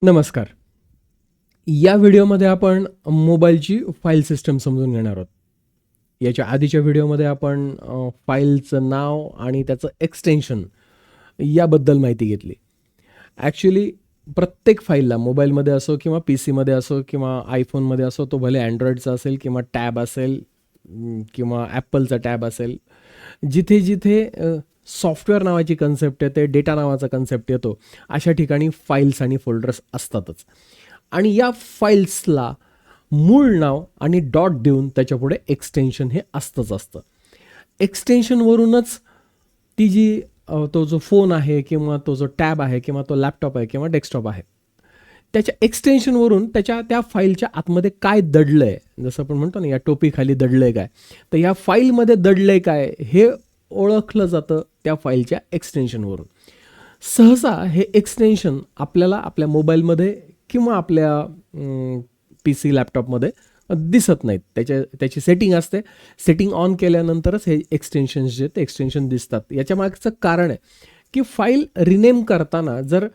नमस्कार. या व्हिडिओमध्ये आपण मोबाईलची फाईल सिस्टम समजून घेणार आहोत. याच्या आधीच्या व्हिडिओमध्ये आपण फाईलचं नाव आणि त्याचं एक्सटेन्शन याबद्दल माहिती घेतली. ॲक्च्युली प्रत्येक फाईलला मोबाईलमध्ये असो किंवा पी सीमध्ये असो किंवा आयफोनमध्ये असो, तो भले अँड्रॉईडचा असेल किंवा टॅब असेल किंवा ॲपलचा टॅब असेल, जिथे जिथे सॉफ्टवेअर नावाची कन्सेप्ट येते, डेटा नावाचा कन्सेप्ट येतो, अशा ठिकाणी फाईल्स आणि फोल्डर्स असतातच. आणि या फाईल्सला मूळ नाव आणि डॉट देऊन त्याच्यापुढे एक्सटेन्शन हे असतं. एक्सटेन्शनवरूनच ती जी तो जो फोन आहे किंवा तो जो टॅब आहे किंवा तो लॅपटॉप आहे किंवा डेस्कटॉप आहे, त्याच्या एक्सटेन्शनवरून त्या फाईलच्या आतमध्ये काय दडलं आहे, जसं आपण म्हणतो ना, या टोपीखाली दडलं आहे काय, तर या फाईलमध्ये दडलं आहे काय हे ओळखलं जातं त्या फाईलच्या एक्सटेन्शनवरून. सहसा हे एक्सटेन्शन आपल्याला आपल्या मोबाईलमध्ये किंवा आपल्या पी सी लॅपटॉपमध्ये दिसत नाहीत. त्याची सेटिंग असते. सेटिंग ऑन केल्यानंतरच हे एक्सटेन्शन्स जे ते एक्सटेन्शन दिसतात. याच्या मागचं कारण आहे की फाईल रिनेम करताना जर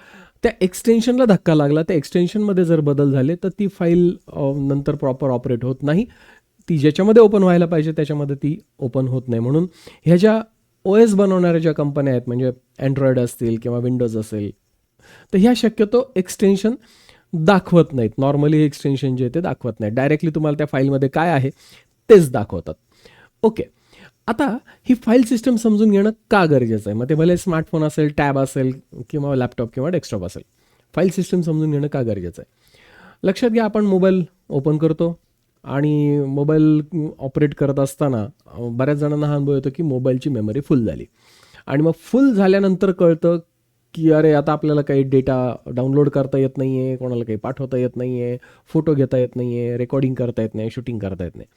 त्या एक्सटेन्शनला धक्का लागला, त्या एक्सटेन्शनमध्ये जर बदल झाले, तर ती फाईल नंतर प्रॉपर ऑपरेट होत नाही. ती ज्याच्यामध्ये ओपन व्हायला पाहिजे त्याच्यामध्ये ती ओपन होत नाही. म्हणून ह्या ज्या OS बनवणाऱ्या ज्या कंपन्या आहेत, म्हणजे अँड्रॉईड असतील किंवा विंडोज असेल, तर ह्या शक्यतो एक्सटेन्शन दाखवत नाहीत. नॉर्मली एक्सटेन्शन जे ते दाखवत नाही. डायरेक्टली तुम्हाला त्या फाईलमध्ये काय आहे तेच दाखवतात. ओके, आता ही फाईल सिस्टम समजून घेणं का गरजेचं आहे? मग ते भले स्मार्टफोन असेल, टॅब असेल किंवा लॅपटॉप किंवा डेस्कटॉप असेल, फाईल सिस्टम समजून घेणं का गरजेचं आहे? लक्षात घ्या, आपण मोबाईल ओपन करतो आणि मोबाईल ऑपरेट करत असताना बऱ्याच जणांना हा अनुभव येतो की मोबाईलची मेमरी फुल झाली. आणि मग फुल झाल्यानंतर कळतं की अरे, आता आपल्याला काही डेटा डाउनलोड करता येत नाही आहे, कोणाला काही पाठवता येत नाही आहे, फोटो घेता येत नाही आहे, रेकॉर्डिंग करता येत नाही, शूटिंग करता येत नाही.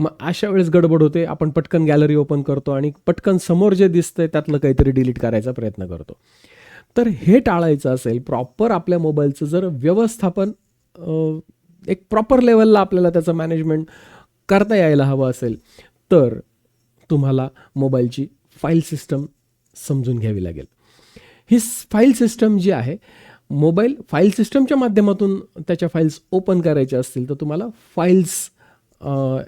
मग अशा वेळेस गडबड होते. आपण पटकन गॅलरी ओपन करतो आणि पटकन समोर जे दिसतंय त्यातलं काहीतरी डिलीट करायचा प्रयत्न करतो. तर हे टाळायचं असेल, प्रॉपर आपल्या मोबाईलचं जर व्यवस्थापन एक प्रॉपर लेवलला आपल्याला त्याचं मॅनेजमेंट करता यायला हवं असेल, तर तुम्हाला मोबाईलची फाईल सिस्टम समजून घ्यावी लागेल. ही फाईल सिस्टम जी आहे, मोबाईल फाईल सिस्टमच्या माध्यमातून त्याच्या फाईल्स ओपन करायच्या असतील, तर तुम्हाला फाईल्स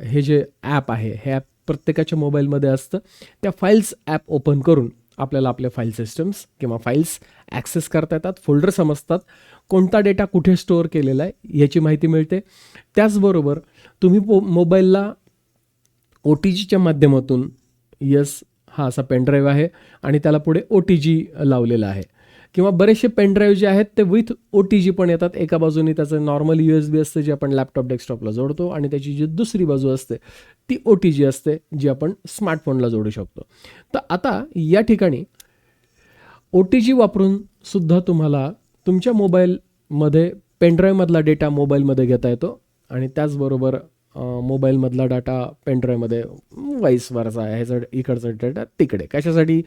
हे जे ॲप आहे, हे ॲप प्रत्येकाच्या मोबाईलमध्ये असतं. त्या फाईल्स ॲप ओपन करून आपल्याला आपल्या फाईल सिस्टम्स किंवा फाईल्स ॲक्सेस करता येतात, फोल्डर समजतात, कोणता डेटा कुठे स्टोअर केलेला आहे याची माहिती मिळते. त्याचबरोबर तुम्ही मोबाईलला OTGच्या माध्यमातून, हा असा पेनड्राईव्ह आहे आणि त्याला पुढे OTG लावलेला आहे, किंवा बरेचसे पेनड्राईव्ह जे आहेत ते विथ OTG पण येतात. एका बाजूने त्याचं नॉर्मल USB असतं जे आपण लॅपटॉप डेस्कटॉपला जोडतो, आणि त्याची जी दुसरी बाजू असते ती OTG असते जी आपण स्मार्टफोनला जोडू शकतो. तर आता या ठिकाणी OTG वापरून सुद्धा तुम्हाला तुमच्या मोबाईलमध्ये पेनड्राईव्हमधला डेटा मोबाईलमध्ये घेता येतो आणि त्याचबरोबर मोबाईलमधला डाटा पेनड्राईव्हमध्ये वाईस वर्सा आहे, ह्याचा इकडचा डेटा तिकडे. कशासाठी?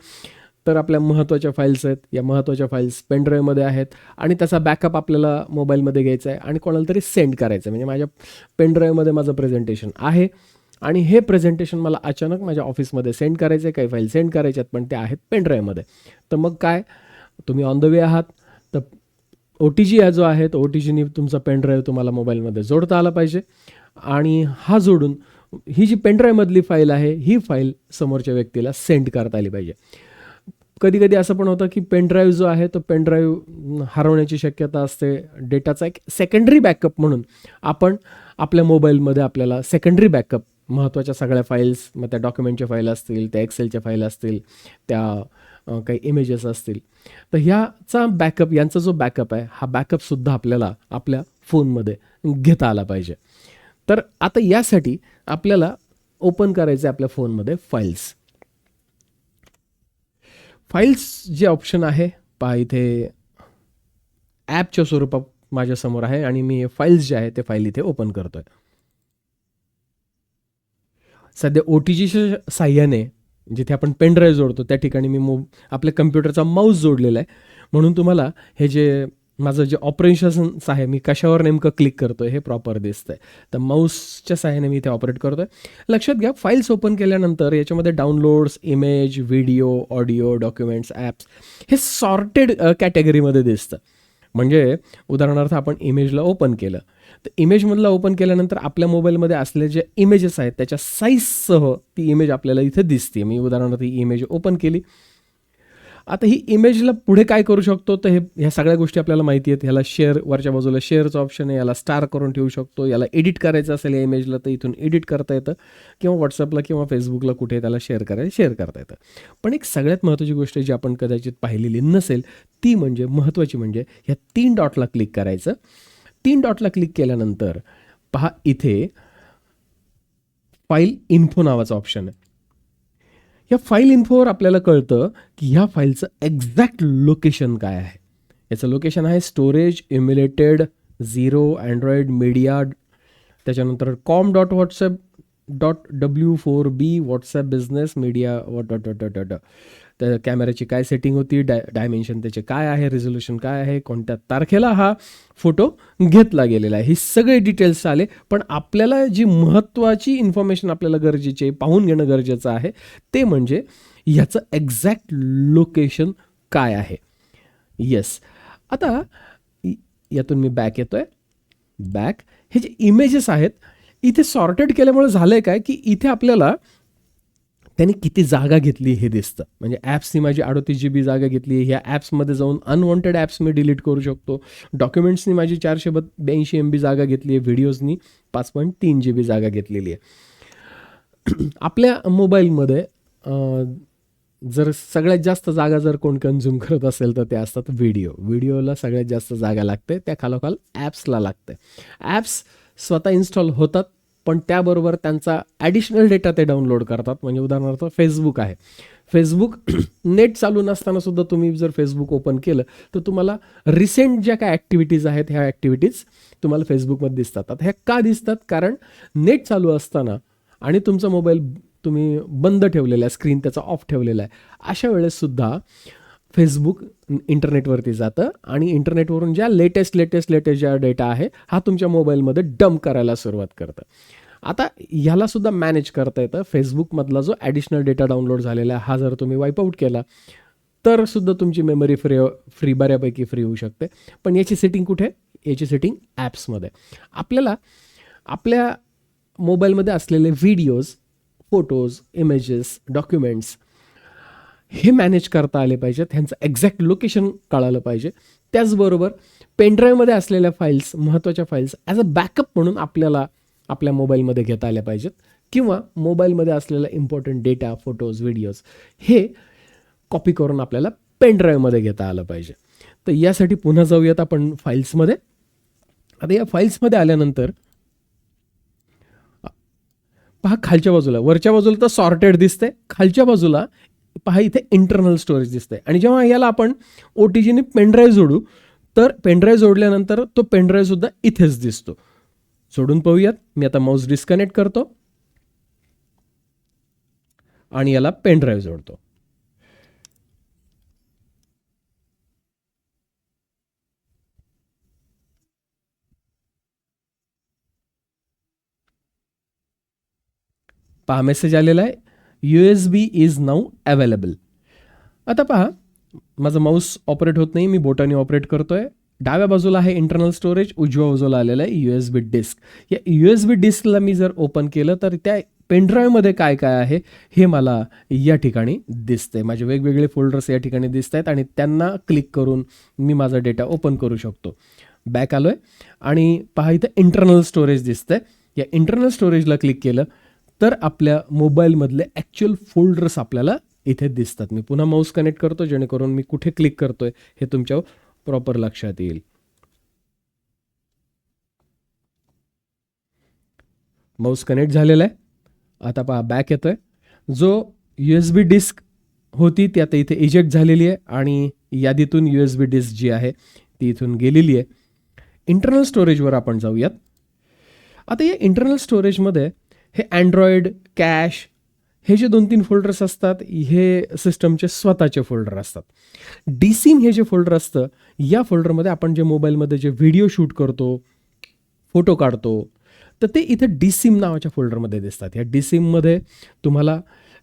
तर आपल्या महत्त्वाच्या फाईल्स आहेत, या महत्त्वाच्या फाईल्स पेनड्राईव्हमध्ये आहेत आणि त्याचा बॅकअप आपल्याला मोबाईलमध्ये घ्यायचा आहे आणि कोणाला तरी सेंड करायचं आहे. म्हणजे माझ्या पेनड्राईव्हमध्ये माझं प्रेझेंटेशन आहे आणि हे प्रेझेंटेशन मला अचानक माझ्या ऑफिसमध्ये सेंड करायचं आहे. काही फाईल सेंड करायच्यात पण त्या आहेत पेनड्राईव्हमध्ये. तर मग काय, तुम्ही ऑन द वे आहात, तर OTG हा जो आहे तो OTGनी तुमचा पेनड्राईव्ह तुम्हाला मोबाईलमध्ये जोडता आला पाहिजे आणि हा जोडून ही जी पेनड्राईव्हमधली फाईल आहे ही फाईल समोरच्या व्यक्तीला सेंड करता आली पाहिजे. कधी कधी असं पण होतं की पेनड्राईव्ह जो आहे तो पेनड्राईव्ह हरवण्याची शक्यता असते. डेटाचा एक सेकंडरी बॅकअप म्हणून आपण आपल्या मोबाईलमध्ये आपल्याला सेकंडरी बॅकअप, महत्त्वाच्या सगळ्या फाईल्स, मग त्या डॉक्युमेंटच्या फाईल असतील, त्या एक्सेलच्या फाईल असतील, त्या काही इमेजेस असतील, तर ह्याचा बॅकअप, यांचा जो बॅकअप आहे हा बॅकअपसुद्धा आपल्याला आपल्या फोनमध्ये घेता आला पाहिजे. तर आता यासाठी आपल्याला ओपन करायचं आहे आपल्या फोनमध्ये फाईल्स जे ऑप्शन आहे पहा, इथे ॲपच्या स्वरूपात माझ्यासमोर आहे आणि मी फाईल्स जे आहे ते फाईल इथे ओपन करतोय. सध्या OTGच्या साह्याने जिथे आपण पेनड्राईव्ह जोडतो त्या ठिकाणी मी आपल्या कम्प्युटरचा माऊस जोडलेला आहे, म्हणून तुम्हाला हे जे माझं जे ऑपरेशन्स आहे, मी कशावर नेमकं क्लिक करतोय हे प्रॉपर दिसतंय. तर माऊसच्या साह्याने मी इथे ऑपरेट करतोय. लक्षात घ्या, फाईल्स ओपन केल्यानंतर याच्यामध्ये downloads, image, video, audio, documents, apps हे सॉर्टेड कॅटेगरीमध्ये दिसतं. म्हणजे उदाहरणार्थ आपण इमेजला ओपन केलं, तर इमेजमधला ओपन केल्यानंतर आपल्या मोबाईलमध्ये असलेले जे इमेजेस आहेत त्याच्या साईजसह ती इमेज आपल्याला इथे दिसते. मी उदाहरणार्थ ही इमेज ओपन केली. आता ही इमेजला पुढे काय करू शकतो, तर ह्या सगळ्या गोष्टी आपल्याला माहिती आहेत. ह्याला शेअर, वरच्या बाजूला शेअरचं ऑप्शन आहे, याला स्टार करून ठेवू शकतो. याला एडिट करायचं असेल या इमेजला तर इथून एडिट करता येतं, किंवा व्हॉट्सअपला किंवा फेसबुकला कुठे त्याला शेअर करता येतं. पण एक सगळ्यात महत्त्वाची गोष्ट जी आपण कदाचित पाहिलेली नसेल ती म्हणजे महत्त्वाची म्हणजे ह्या 3 डॉटला क्लिक करायचं. 3 डॉटला क्लिक केल्यानंतर पहा इथे फाईल इन्फो नावाचा ऑप्शन आहे. या फाईल इन्फोवर आपल्याला कळतं की ह्या फाईलचं एक्झॅक्ट लोकेशन काय आहे. याचं लोकेशन आहे स्टोरेज इम्युलेटेड 0 अँड्रॉइड मीडिया, त्याच्यानंतर com.whatsapp.w4b WhatsApp business media dot. त्या कॅमेऱ्याची काय सेटिंग होती, डायमेन्शन त्याचे काय आहे, रिझोल्युशन काय आहे, कोणत्या तारखेला हा फोटो घेतला गेलेला आहे, ही सगळे डिटेल्स आले. पण आपल्याला जी महत्त्वाची इन्फॉर्मेशन आपल्याला गरजेची आहे, पाहून घेणं गरजेचं आहे, ते म्हणजे ह्याचं एक्झॅक्ट लोकेशन काय आहे. येस, आता यातून मी बॅक येतोय. बॅक, हे जे इमेजेस आहेत इथे सॉर्टेड केल्यामुळे झालं आहे काय, की इथे आपल्याला त्याने किती जागा घेतली हे दिसतं. म्हणजे ॲप्सनी माझी 38 GB जागा घेतली. ह्या ॲप्समध्ये जाऊन अनवॉन्टेड ॲप्स मी डिलीट करू शकतो. डॉक्युमेंट्सनी माझी 482 MB जागा घेतली आहे. व्हिडिओजनी 5.3 GB जागा घेतलेली आहे. आपल्या मोबाईलमध्ये जर सगळ्यात जास्त जागा जर कोण कन्झ्युम करत असेल तर ते असतात व्हिडिओला सगळ्यात जास्त जागा लागते. त्या खालोखाल ॲप्सला लागते. ॲप्स स्वतः इन्स्टॉल होतात, पण त्याबरोबर त्यांचा ॲडिशनल डेटा ते डाउनलोड करतात. म्हणजे उदाहरणार्थ फेसबुक आहे. फेसबुक नेट चालू नसताना सुद्धा तुम्ही जर फेसबुक ओपन केलं तर तुम्हाला रिसेंट ज्या काय ॲक्टिव्हिटीज आहेत ह्या ॲक्टिव्हिटीज तुम्हाला फेसबुकमध्ये दिसतात. आता ह्या का दिसतात, कारण नेट चालू असताना आणि तुमचा मोबाईल तुम्ही बंद ठेवलेला आहे, स्क्रीन त्याचा ऑफ ठेवलेला आहे, अशा वेळेससुद्धा फेसबुक इंटरनेटवरती जातं आणि इंटरनेटवरून ज्या लेटेस्ट ज्या डेटा आहे हा तुमच्या मोबाईलमध्ये डंप करायला सुरुवात करतं. आता ह्यालासुद्धा मॅनेज करता येतं. फेसबुकमधला जो ॲडिशनल डेटा डाउनलोड झालेला आहे हा जर तुम्ही वाईपआउट केला तर सुद्धा तुमची मेमरी फ्री बऱ्यापैकी फ्री होऊ शकते. पण याची सेटिंग कुठे, याची सेटिंग ॲप्समध्ये. आपल्याला आपल्या मोबाईलमध्ये असलेले व्हिडिओज, फोटोज, इमेजेस, डॉक्युमेंट्स हे मॅनेज करता आले पाहिजेत. ह्यांचं एक्झॅक्ट लोकेशन कळालं पाहिजे. त्याचबरोबर पेनड्राईव्हमध्ये असलेल्या फाईल्स, महत्त्वाच्या फाईल्स ॲज अ बॅकअप म्हणून आपल्याला आपल्या मोबाईलमध्ये घेता आल्या पाहिजेत, किंवा मोबाईलमध्ये असलेला इम्पॉर्टंट डेटा, फोटोज, व्हिडिओज हे कॉपी करून आपल्याला पेनड्राईव्हमध्ये घेता आलं पाहिजे. तर यासाठी पुन्हा जाऊयात आपण फाईल्समध्ये. आता या फाईल्समध्ये आल्यानंतर पहा खालच्या बाजूला, वरच्या बाजूला तर सॉर्टेड दिसते, खालच्या बाजूला पहा इथे इंटरनल स्टोरेज दिसते. आणि जेव्हा याला आपण OTGने पेनड्राईव्ह जोडू तर पेनड्राईव्ह जोडल्यानंतर तो पेनड्राईव्ह सुद्धा इथेच दिसतो. जोडून पाहूयात. मी आता माऊस डिस्कनेक्ट करतो आणि याला पेनड्राईव्ह जोडतो. पहा मेसेज आलेला आहे, USB इज नाऊ अवेलेबल. आता पहा माझा माऊस ऑपरेट होत नाही, मी बोटाने ऑपरेट करतोय. डाव्या बाजूला आहे इंटरनल स्टोरेज, उजव्या बाजूला आलेलं आहे USB डिस्क. या USB डिस्कला मी जर ओपन केलं तर त्या पेनड्राईव्हमध्ये काय काय आहे हे मला या ठिकाणी दिसतंय. माझे वेगवेगळे फोल्डर्स या ठिकाणी दिसत आहेत आणि त्यांना क्लिक करून मी माझा डेटा ओपन करू शकतो. बॅक आलो आहे आणि पहा इथं इंटरनल स्टोरेज दिसतंय. या इंटरनल स्टोरेजला क्लिक केलं तर आपल्या मोबाईलमधले ॲक्च्युअल फोल्डर्स आपल्याला इथे दिसतात. मी पुन्हा माऊस कनेक्ट करतो जेणेकरून मी कुठे क्लिक करतोय हे तुमच्या प्रॉपर लक्षात येईल. माऊस कनेक्ट झालेला आहे. आता पहा बॅक येतोय. जो USB डिस्क होती ती आता इथे इजेक्ट झालेली आहे आणि यादीतून USB डिस्क जी आहे ती इथून गेलेली आहे. इंटरनल स्टोरेजवर आपण जाऊयात. आता या इंटरनल स्टोरेजमध्ये हे अँड्रॉइड, कॅश हे जे 2-3 फोल्डर्स असतात हे सिस्टमचे स्वतःचे फोल्डर असतात. DSIM हे जे फोल्डर असतं या फोल्डरमध्ये आपण जे मोबाईलमध्ये जे व्हिडिओ शूट करतो, फोटो काढतो तर ते इथे DSIM नावाच्या फोल्डरमध्ये दिसतात. या DSIMमध्ये तुम्हाला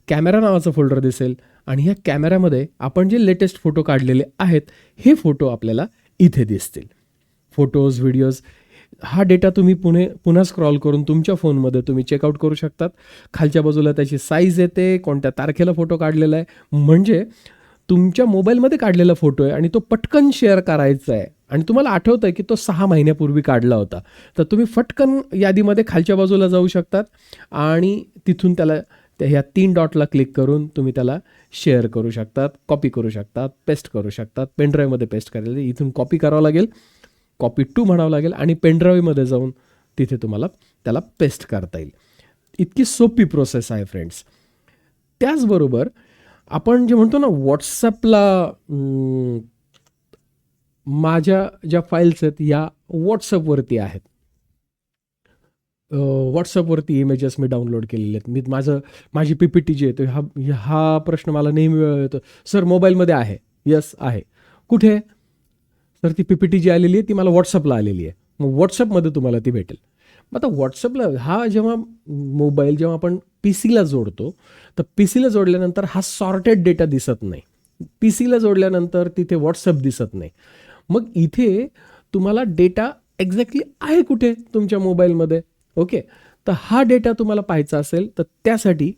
कॅमेरा नावाचं फोल्डर दिसेल आणि ह्या कॅमेऱ्यामध्ये आपण जे लेटेस्ट फोटो काढलेले आहेत हे फोटो आपल्याला इथे दिसतील. फोटोज, व्हिडिओज, हा डेटा तुम्ही पुन्हा स्क्रॉल करून तुमच्या फोनमध्ये तुम्ही चेकआउट करू शकतात. खालच्या बाजूला त्याची साईज येते, कोणत्या तारखेला फोटो काढलेला आहे, म्हणजे तुमच्या मोबाईलमध्ये काढलेला फोटो आहे आणि तो पटकन शेअर करायचा आहे आणि तुम्हाला आठवतं आहे की तो 6 महिन्यापूर्वी काढला होता, तर तुम्ही फटकन यादीमध्ये खालच्या बाजूला जाऊ शकतात आणि तिथून त्याला ह्या 3 डॉटला क्लिक करून तुम्ही त्याला शेअर करू शकतात, कॉपी करू शकतात, पेस्ट करू शकतात. पेनड्राईव्हमध्ये पेस्ट करायला इथून कॉपी करावं लागेल, कॉपी टू म्हणावं लागेल आणि पेनड्राईव्हमध्ये जाऊन तिथे तुम्हाला त्याला पेस्ट करता येईल. इतकी सोपी प्रोसेस आहे फ्रेंड्स. त्याचबरोबर आपण जे म्हणतो ना व्हॉट्सॲपला, माझ्या ज्या फाईल्स आहेत या व्हॉट्सअपवरती आहेत. व्हॉट्सअपवरती इमेजेस मी डाउनलोड केलेले आहेत. मी माझी PPT जी आहे, हा प्रश्न मला नेहमी येतो, सर मोबाईलमध्ये आहे. यस आहे. कुठे? तर ती PPT जी आलेली आहे ती मला व्हॉट्सअपला आलेली आहे. मग व्हॉट्सअपमध्ये तुम्हाला ती भेटेल. मग आता व्हॉट्सअपला जेव्हा आपण PCला जोडतो, तर PCला जोडल्यानंतर हा सॉर्टेड डेटा दिसत नाही. PCला जोडल्यानंतर तिथे व्हॉट्सअप दिसत नाही. मग इथे तुम्हाला डेटा एक्झॅक्टली आहे कुठे तुमच्या मोबाईलमध्ये. ओके, तर हा डेटा तुम्हाला पाहायचा असेल तर त्यासाठी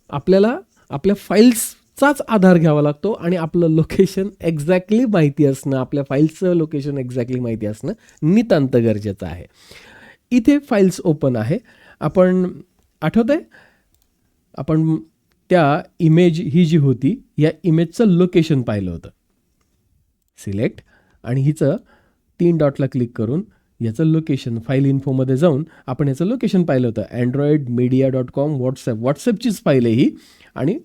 आपल्याला आपल्या फाईल्सचाच आधार घ्यावा लागतो आणि आपलं लोकेशन एक्झॅक्टली माहिती असणं, आपल्या फाईल्सचं लोकेशन एक्झॅक्टली माहिती असणं नितांत गरजेचं आहे. इथे फाईल्स ओपन आहे. आपण आठवत आहे, आपण त्या इमेज ही जी होती या इमेजचं लोकेशन पाहिलं होतं. सिलेक्ट आणि हिचं 3 डॉटला क्लिक करून याचं लोकेशन फाईल इन्फोमध्ये जाऊन आपण याचं लोकेशन पाहिलं होतं. androidmedia.com व्हॉट्सॲपचीच फाईल आहे ही आणि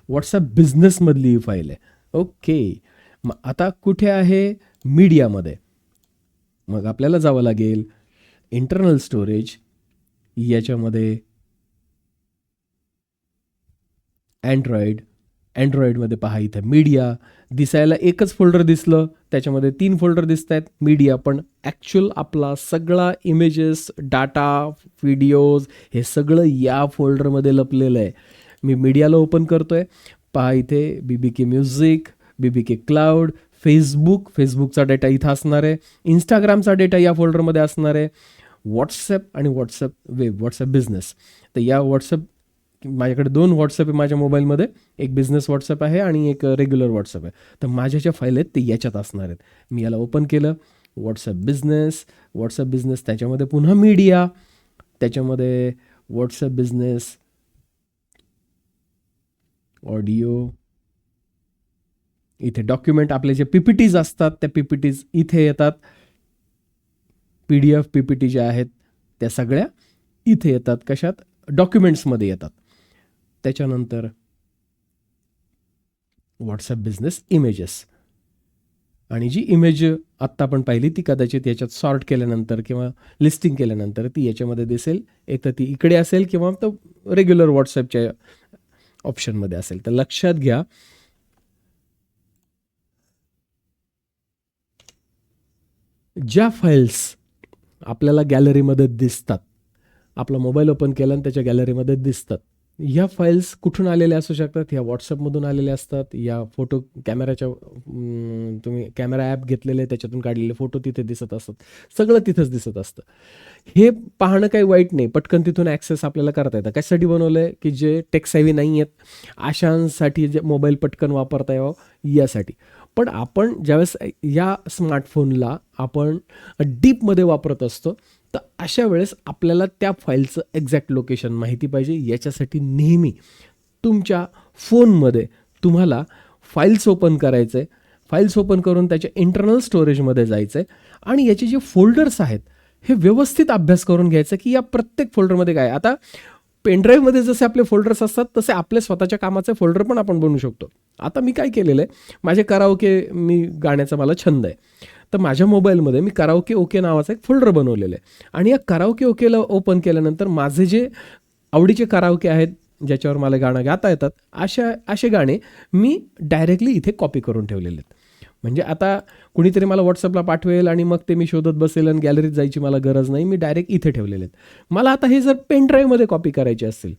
व्हॉट्सॲप बिझनेसमधली ही फाईल आहे. ओके, मग आता कुठे आहे? मीडियामध्ये. मग आपल्याला जावं लागेल इंटरनल स्टोरेज, याच्यामध्ये अँड्रॉइडमध्ये पहा, इथं मीडिया दिसायला एकच फोल्डर दिसलं, त्याच्यामध्ये 3 फोल्डर दिसत आहेत मीडिया, पण ॲक्च्युअल आपला सगळा इमेजेस, डाटा, व्हिडिओज हे सगळं या फोल्डरमध्ये लपलेलं आहे. मी मीडियाला ओपन करतो आहे. पहा इथे BBK म्युझिक, BBK क्लाउड, फेसबुकचा डेटा इथं असणार आहे, इंस्टाग्रामचा डेटा या फोल्डरमध्ये असणार आहे, व्हॉट्सॲप आणि व्हॉट्सॲप वेब, व्हॉट्सॲप बिझनेस. तर या माझ्याकडे 2 व्हॉट्सॲप आहे माझ्या मोबाईलमध्ये, एक बिझनेस व्हॉट्सॲप आहे आणि एक रेग्युलर व्हॉट्सॲप आहे. तर माझ्या ज्या फाईल आहेत ते याच्यात असणार आहेत. मी याला ओपन केलं, व्हॉट्सॲप बिझनेस, त्याच्यामध्ये पुन्हा मीडिया, त्याच्यामध्ये व्हॉट्सॲप बिझनेस, ऑडिओ, इथे डॉक्युमेंट, आपले जे PPTs असतात त्या PPTs इथे येतात. PDF PPT ज्या आहेत त्या सगळ्या इथे येतात. कशात? डॉक्युमेंट्समध्ये येतात. त्याच्यानंतर व्हॉट्सॲप बिझनेस इमेजेस, आणि जी इमेज आत्ता आपण पाहिली ती कदाचित याच्यात सॉर्ट केल्यानंतर किंवा लिस्टिंग केल्यानंतर ती याच्यामध्ये दिसेल. एक तर ती इकडे असेल किंवा तर रेग्युलर व्हॉट्सॲपच्या ऑप्शनमध्ये असेल. तर लक्षात घ्या, ज्या फाईल्स आपल्याला गॅलरीमध्ये दिसतात, आपला मोबाईल ओपन केला आणि त्याच्या गॅलरीमध्ये दिसतात, ह्या फाईल्स कुठून आलेल्या असू शकतात? ह्या व्हॉट्सअपमधून आलेल्या असतात, या फोटो कॅमेराच्या, तुम्ही कॅमेरा ॲप घेतलेले त्याच्यातून काढलेले फोटो तिथे दिसत असतात, सगळं तिथंच दिसत असतं. हे पाहणं काही वाईट नाही, पटकन तिथून ॲक्सेस आपल्याला करता येतं. कशासाठी बनवलं आहे? की जे टेक सेव्ही नाही आहेत अशांसाठी जे मोबाईल पटकन वापरता यावं यासाठी. पण आपण ज्यावेळेस या स्मार्टफोनला आपण डीपमध्ये वापरत असतो, तर अशा वेळेस आपल्याला त्या फाईलचं एक्झॅक्ट लोकेशन माहिती पाहिजे. याच्यासाठी नेहमी तुमच्या फोनमध्ये तुम्हाला फाईल्स ओपन करायचं आहे, फाईल्स ओपन करून त्याच्या इंटरनल स्टोरेजमध्ये जायचं आहे आणि याचे जे फोल्डर्स आहेत हे व्यवस्थित अभ्यास करून घ्यायचं की या प्रत्येक फोल्डरमध्ये काय. आता पेनड्राईव्हमध्ये जसे आपले फोल्डर्स असतात तसे आपले स्वतःच्या कामाचे फोल्डर पण आपण बनवू शकतो. आता मी काय केलेलं आहे, माझे कराओके, मी गाण्याचा मला छंद आहे, तर माझ्या मोबाईलमध्ये मी कराओके ओके नावाचा एक फोल्डर बनवलेलं आहे आणि या कराओके ओकेला ओपन केल्यानंतर माझे जे आवडीचे कराओके आहेत ज्याच्यावर मला गाणं गाता येतात असे गाणे मी डायरेक्टली इथे कॉपी करून ठेवलेले आहेत. म्हणजे आता कुणीतरी मला व्हॉट्सअपला पाठवेल आणि मग ते मी शोधत बसेल आणि गॅलरीत जायची मला गरज नाही, मी डायरेक्ट इथे ठेवलेले आहेत. मला आता हे जर पेनड्राईव्हमध्ये कॉपी करायचे असतील,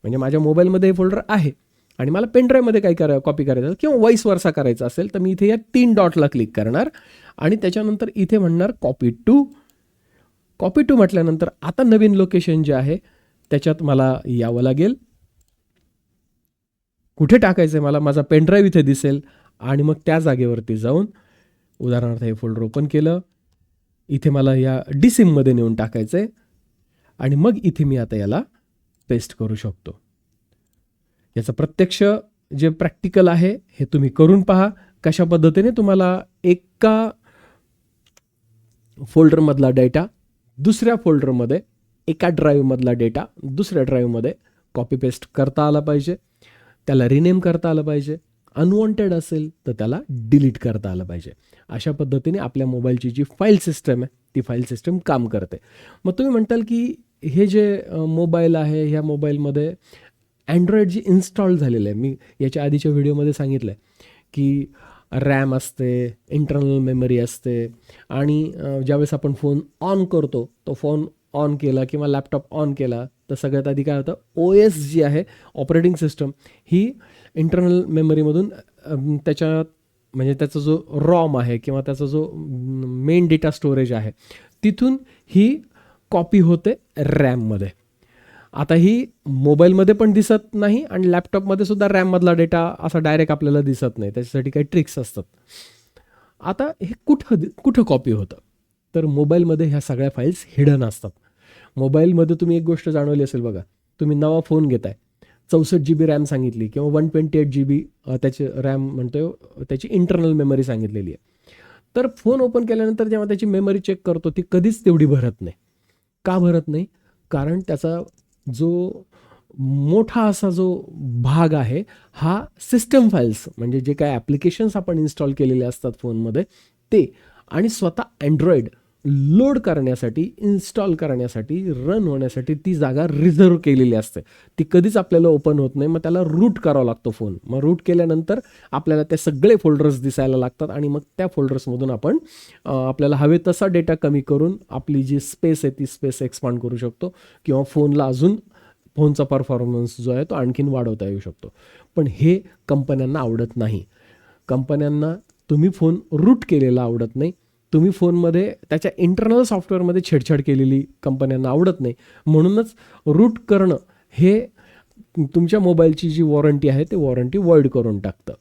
म्हणजे माझ्या मोबाईलमध्ये हे फोल्डर आहे आणि मला पेनड्राईव्हमध्ये काय कॉपी करायचं किंवा व्हाईस वर्सा करायचं असेल तर मी इथे या 3 डॉटला क्लिक करणार आणि त्याच्यानंतर इथे म्हणणार कॉपी टू म्हटल्यानंतर आता नवीन लोकेशन जे आहे त्याच्यात मला यावं लागेल. कुठे टाकायचं आहे मला, माझा पेनड्राईव्ह इथे दिसेल आणि मग त्या जागेवरती जाऊन उदाहरणार्थ हे फोल्डर ओपन केलं, इथे मला या डिसिममध्ये नेऊन टाकायचं आहे आणि मग इथे मी आता याला पेस्ट करू शकतो. याचं प्रत्यक्ष जे प्रॅक्टिकल आहे हे तुम्ही करून पहा कशा पद्धतीने तुम्हाला एका फोल्डरमधला डेटा दुसऱ्या फोल्डरमध्ये, एका ड्राईव्हमधला डेटा दुसऱ्या ड्राईव्हमध्ये कॉपी पेस्ट करता आला पाहिजे, त्याला रिनेम करता आलं पाहिजे, अनवॉन्टेड असेल तर त्याला डिलीट करता आलं पाहिजे. अशा पद्धतीने आपल्या मोबाईलची जी फाईल सिस्टम आहे ती फाईल सिस्टम काम करते. मग तुम्ही म्हणताल की हे जे मोबाईल आहे ह्या मोबाईलमध्ये अँड्रॉइड जी इन्स्टॉल झालेलं आहे, मी याच्या आधीच्या व्हिडिओमध्ये सांगितलं आहे की रॅम असते, इंटरनल मेमरी असते आणि ज्यावेळेस आपण फोन ऑन करतो, तो फोन ऑन केला किंवा लॅपटॉप ऑन केला तर सगळ्यात आधी काय होतं, OS जी आहे ऑपरेटिंग सिस्टम ही इंटरनल मेमरीमधून त्याच्या म्हणजे त्याचा जो रॉम आहे किंवा त्याचा जो मेन डेटा स्टोरेज आहे तिथून ही कॉपी होते रॅममध्ये. आता ही मोबाईलमध्ये पण दिसत नाही आणि लॅपटॉपमध्ये सुद्धा रॅममधला डेटा असा डायरेक्ट आपल्याला दिसत नाही, त्याच्यासाठी काही ट्रिक्स असतात. आता हे कुठं कॉपी होतं, तर मोबाईलमध्ये ह्या सगळ्या फाईल्स हिडन असतात. मोबाईलमध्ये तुम्ही एक गोष्ट जाणवली असेल बघा, तुम्ही नवा फोन घेताय, 64 GB रॅम सांगितली किंवा 128 GB त्याची रॅम म्हणतोय, त्याची इंटरनल मेमरी सांगितलेली आहे. तर फोन ओपन केल्यानंतर जेव्हा त्याची मेमरी चेक करतो ती कधीच तेवढी भरत नाही. का भरत नाही? कारण त्याचा जो मोठा असा जो भाग आहे हा सिस्टम फाईल्स म्हणजे जे काय ॲप्लिकेशन्स आपण इन्स्टॉल केलेले असतात फोनमध्ये ते आणि स्वतः अँड्रॉइड लोड करण्यासाठी, इन्स्टॉल करण्यासाठी, रन होण्यासाठी ती जागा रिझर्व केलेली असते. ती कधीच आपल्याला ओपन होत नाही. मग त्याला रूट करावा लागतो फोन. मग रूट केल्यानंतर आपल्याला ते सगळे फोल्डर्स दिसायला लागतात आणि मग त्या फोल्डर्समधून आपण आपल्याला हवे तसा डेटा कमी करून आपली जी स्पेस आहे ती स्पेस एक्सपांड करू शकतो किंवा फोनला अजून फोनचा परफॉर्मन्स जो आहे तो आणखीन वाढवता येऊ शकतो. पण हे कंपन्यांना आवडत नाही. कंपन्यांना तुम्ही फोन रूट केलेला आवडत नाही. तुम्ही फोनमध्ये त्याच्या इंटरनल सॉफ्टवेअरमध्ये छेडछाड केलेली कंपन्यांना आवडत नाही. म्हणूनच रूट करणं हे तुमच्या मोबाईलची जी वॉरंटी आहे ते वॉरंटी वॉइड करून टाकतं.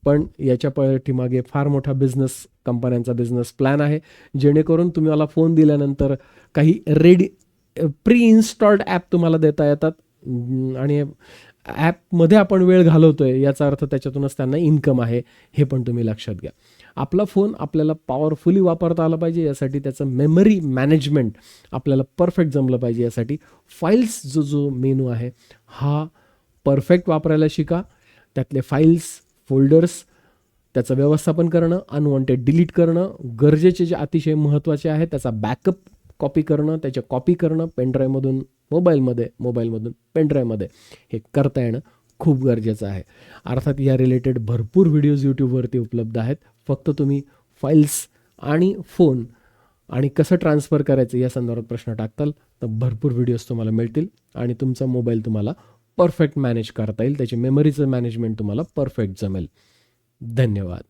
पण याच्या पाठीमागे फार मोठा कंपन्यांचा बिझनेस प्लॅन आहे, जेणेकरून तुम्हाला फोन दिल्यानंतर काही प्री इन्स्टॉल्ड ॲप तुम्हाला देता येतात आणि ॲपमध्ये आपण वेळ घालवतोय याचा अर्थ त्याच्यातूनच त्यांना इन्कम आहे, हे पण तुम्ही लक्षात घ्या. आपला फोन आपल्याला पॉवरफुली वापरता आला पाहिजे, यासाठी त्याचं मेमरी मॅनेजमेंट आपल्याला परफेक्ट जमलं पाहिजे. यासाठी फाईल्स जो मेनू आहे हा परफेक्ट वापरायला शिका. त्यातले फाईल्स, फोल्डर्स त्याचं व्यवस्थापन करणं, अनवॉन्टेड डिलीट करणं, गरजेचे जे अतिशय महत्त्वाचे आहे त्याचा बॅकअप कॉपी करणं, त्याच्या कॉपी करणं पेनड्राईव्हमधून मोबाईलमधून पेनड्राईव्हमध्ये हे करता येणं खूप गरजेचं आहे. अर्थात या रिलेटेड भरपूर व्हिडिओज यूट्यूबवरती उपलब्ध आहेत. फक्त तुम्ही फाईल्स आणि फोन आणि कसं ट्रान्सफर करायचं या संदर्भात प्रश्न टाकताल तर भरपूर व्हिडिओज तुम्हाला मिळतील आणि तुमचा मोबाईल तुम्हाला परफेक्ट मॅनेज करता येईल. त्याची मेमरीचं मॅनेजमेंट तुम्हाला परफेक्ट जमेल. धन्यवाद.